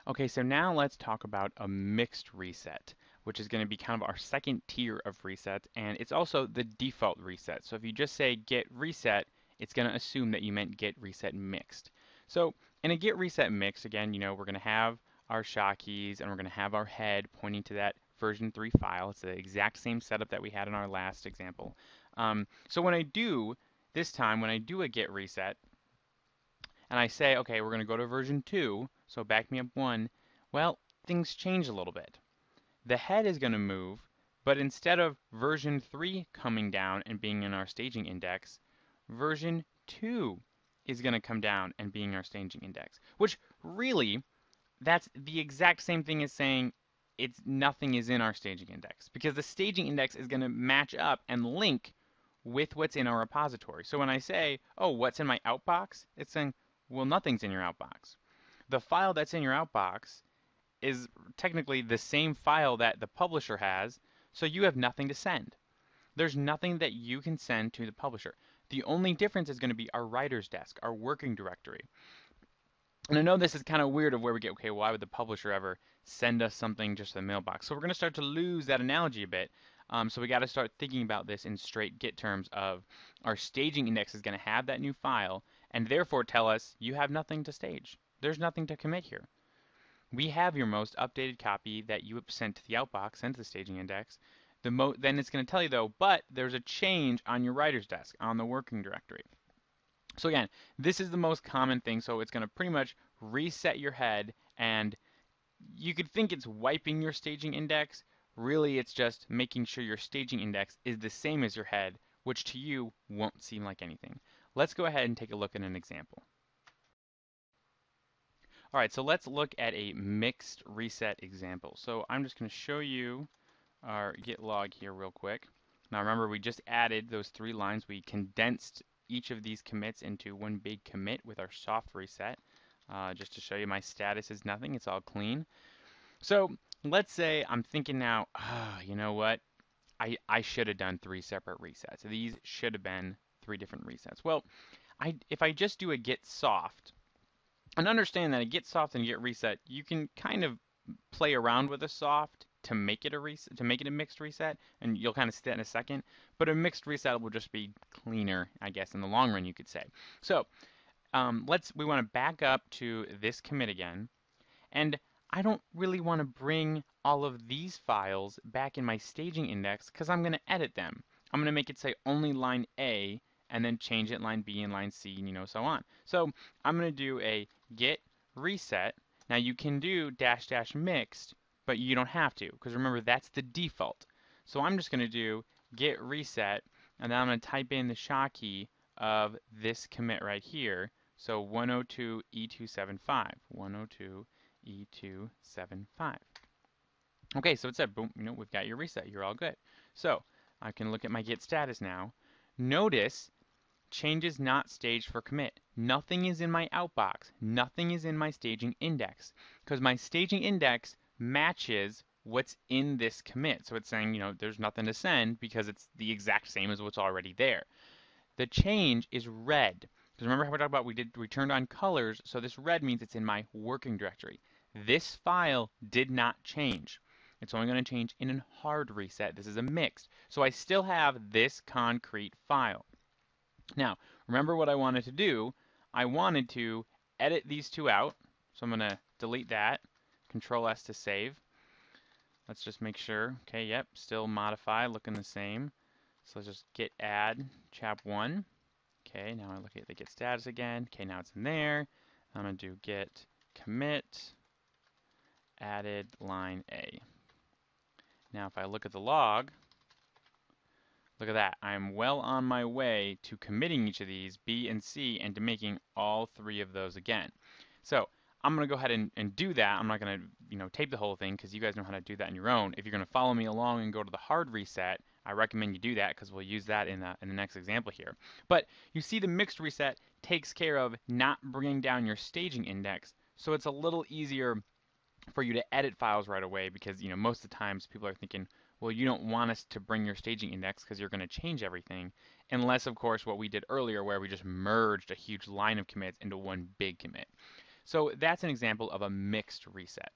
Okay, so now let's talk about a mixed reset, which is going to be kind of our second tier of resets, and it's also the default reset. So if you just say git reset, it's going to assume that you meant git reset mixed. So in a git reset mixed, again, we're going to have our SHA keys and we're going to have our head pointing to that version 3 file. It's the exact same setup that we had in our last example. So when I do, this time, when I do a git reset, and I say, okay, we're going to go to version 2, so back me up 1, well, things change a little bit. The head is going to move, but instead of version 3 coming down and being in our staging index, version 2 is going to come down and being our staging index, which really, that's the exact same thing as saying nothing is in our staging index, because the staging index is going to match up and link with what's in our repository. So when I say, oh, what's in my outbox? It's saying, well, nothing's in your outbox. The file that's in your outbox is technically the same file that the publisher has, so you have nothing to send. There's nothing that you can send to the publisher. The only difference is going to be our writer's desk, our working directory. And I know this is kind of weird of where we get, okay, why would the publisher ever send us something just to the mailbox? So we're going to start to lose that analogy a bit. So we got to start thinking about this in straight Git terms of our staging index is going to have that new file and therefore tell us you have nothing to stage. There's nothing to commit here. We have your most updated copy that you have sent to the outbox, sent to the staging index. Then it's going to tell you though, but there's a change on your writer's desk on the working directory. So again, this is the most common thing, so it's going to pretty much reset your head, and you could think it's wiping your staging index. Really, it's just making sure your staging index is the same as your head, which to you won't seem like anything. Let's go ahead and take a look at an example. All right, so let's look at a mixed reset example. So I'm just going to show you our git log here real quick. Now remember, we just added those 3 lines. We condensed each of these commits into one big commit with our soft reset. Just to show you my status is nothing, it's all clean. So let's say I'm thinking now, you know what? I should have done 3 separate resets. These should have been 3 different resets. Well, if I just do a git soft, and understand that a git soft and a git reset, you can kind of play around with a soft to make it a reset, to make it a mixed reset, and you'll kind of see that in a second. But a mixed reset will just be cleaner, I guess, in the long run, you could say. So we want to back up to this commit again, and I don't really want to bring all of these files back in my staging index because I'm going to edit them. I'm going to make it say only line A, and then change it line B and line C, and so on. So I'm going to do a git reset. Now you can do -- mixed, but you don't have to, because remember that's the default. So I'm just going to do git reset, and then I'm going to type in the SHA key of this commit right here. So 102 E275, 102 E275. Okay, so it said, boom, we've got your reset. You're all good. So I can look at my git status now. Notice changes not staged for commit. Nothing is in my outbox. Nothing is in my staging index, because my staging index matches what's in this commit. So it's saying, there's nothing to send because it's the exact same as what's already there. The change is red, because remember how we talked about we turned on colors, so this red means it's in my working directory. This file did not change. It's only going to change in a hard reset. This is a mixed. So I still have this concrete file. Now, remember what I wanted to do. I wanted to edit these 2 out. So I'm going to delete that. Control S to save. Let's just make sure. Okay, yep, still modify, looking the same. So let's just git add chap 1. Okay, now I look at the git status again. Okay, now it's in there. I'm going to do git commit added line A. Now if I look at the log, look at that. I'm well on my way to committing each of these, B and C, and to making all 3 of those again. So I'm going to go ahead and do that. I'm not going to tape the whole thing because you guys know how to do that on your own. If you're going to follow me along and go to the hard reset, I recommend you do that because we'll use that in the next example here. But you see the mixed reset takes care of not bringing down your staging index, so it's a little easier for you to edit files right away because most of the times people are thinking, well, you don't want us to bring your staging index because you're going to change everything, unless of course what we did earlier where we just merged a huge line of commits into one big commit. So that's an example of a mixed reset.